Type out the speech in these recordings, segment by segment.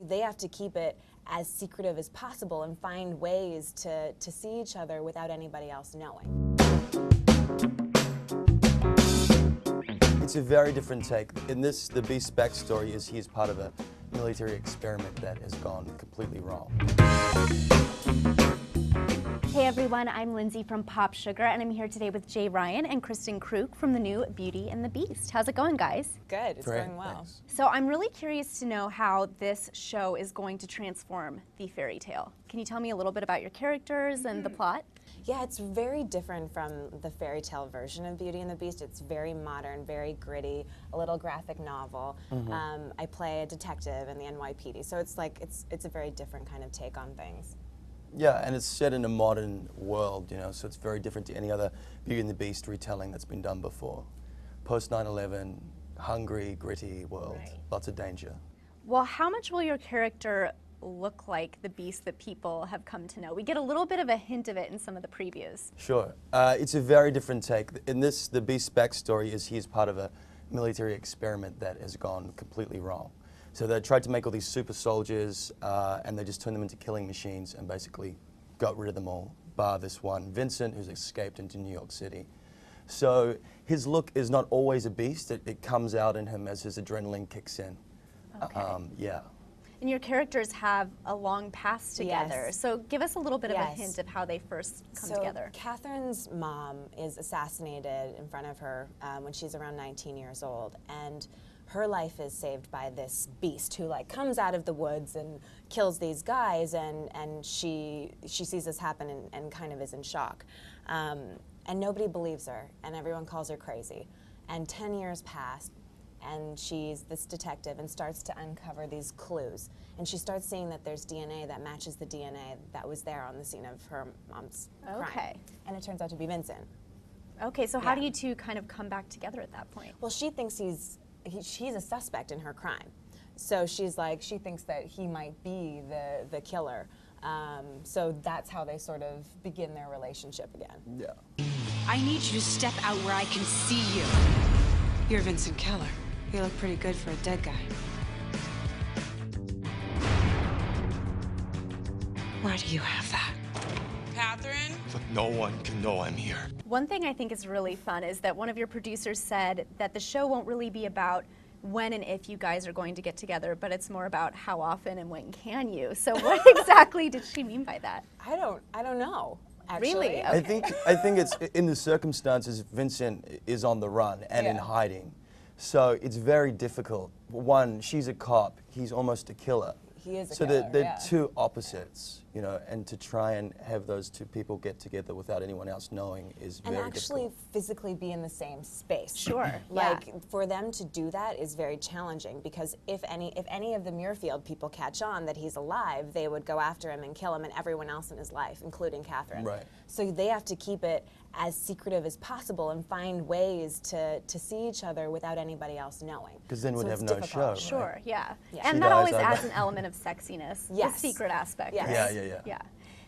They have to keep it as secretive as possible and find ways to see each other without anybody else knowing. It's a very different take. In this, the Beast's backstory is he is part of a military experiment that has gone completely wrong. Hey everyone, I'm Lindsay from POPSUGAR, and I'm here today with Ryan and Kristin Kreuk from the new Beauty and the Beast. How's it going, guys? Good, it's Great, going well. thanks. So I'm really curious to know how this show is going to transform the fairy tale. Can you tell me a little bit about your characters and the plot? Yeah, it's very different from the fairy tale version of Beauty and the Beast. It's very modern, very gritty, a little graphic novel. I play a detective in the NYPD, so it's a very different kind of take on things. Yeah, and it's set in a modern world, you know, so it's very different to any other Beauty and the Beast retelling that's been done before. Post 9/11, hungry, gritty world, lots of danger. Well, how much will your character look like the Beast that people have come to know? We get a little bit of a hint of it in some of the previews. Sure. It's a very different take. In this, the Beast's backstory is he is part of a military experiment that has gone completely wrong. So they tried to make all these super soldiers and they just turned them into killing machines and basically got rid of them all, bar this one, Vincent, who's escaped into New York City. So his look is not always a beast. It comes out in him as his adrenaline kicks in. Okay. Yeah. And your characters have a long past together. Yes. So give us a little bit of a hint of how they first come together. Catherine's mom is assassinated in front of her when she's around 19 years old, and her life is saved by this beast who comes out of the woods and kills these guys, and she sees this happen and kind of is in shock. And nobody believes her, and everyone calls her crazy. And 10 years pass, and she's this detective and starts to uncover these clues. And she starts seeing that there's DNA that matches the DNA that was there on the scene of her mom's crime. And it turns out to be Vincent. Okay, so how do you two kind of come back together at that point? Well, she thinks she's a suspect in her crime. So she thinks that he might be the killer. So that's how they sort of begin their relationship again. Yeah. I need you to step out where I can see you. You're Vincent Keller. You look pretty good for a dead guy. Why do you have that? Catherine? Look, no one can know I'm here. One thing I think is really fun is that one of your producers said that the show won't really be about when and if you guys are going to get together, but it's more about how often and when can you. So what exactly did she mean by that? I don't know. Actually. Really? Okay. I think it's in the circumstances. Vincent is on the run and in hiding, so it's very difficult. One, she's a cop. He's almost a killer. He is a so killer, they're two opposites, you know, and to try and have those two people get together without anyone else knowing is very difficult. And actually physically be in the same space. Sure. For them to do that is very challenging, because if any of the Muirfield people catch on that he's alive, they would go after him and kill him and everyone else in his life, including Catherine. Right. So they have to keep it as secretive as possible and find ways to see each other without anybody else knowing. Because then we'd So have it's no difficult. show. Sure, Right? yeah. Yeah. And She that dies, always I adds die. an element of sexiness, Yes. the secret aspect. Yes. right? Yeah.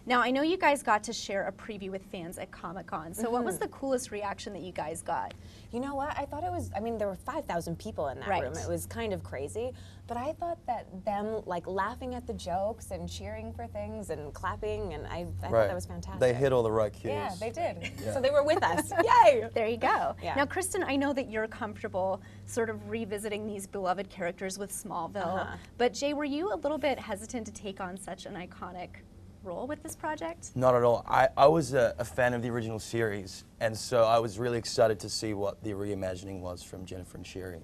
Now, I know you guys got to share a preview with fans at Comic-Con, so what was the coolest reaction that you guys got? You know what? I thought it was, there were 5,000 people in that room. It was kind of crazy. But I thought that them laughing at the jokes and cheering for things and clapping, and I thought that was fantastic. They hit all the right cues. Yeah, they did. Yeah. So they were with us. Yay! There you go. Yeah. Now, Kristin, I know that you're comfortable sort of revisiting these beloved characters with Smallville, but Jay, were you a little bit hesitant to take on such an iconic role with this project? Not at all. I was a fan of the original series, and so I was really excited to see what the reimagining was from Jennifer and Sherry.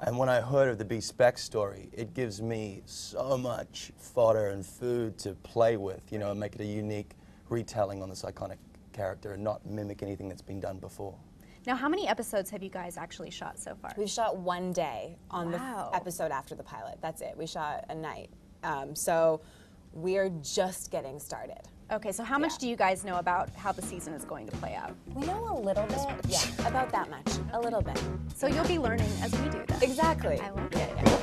And when I heard of the Beast's backstory, it gives me so much fodder and food to play with, you know, and make it a unique retelling on this iconic character and not mimic anything that's been done before. Now, how many episodes have you guys actually shot so far? We've shot one day on the episode after the pilot. That's it. We shot a night. So we're just getting started. Okay, so how much do you guys know about how the season is going to play out? We know a little bit. Yeah, about that much. A little bit. So you'll be learning as we do that. Exactly. I like it.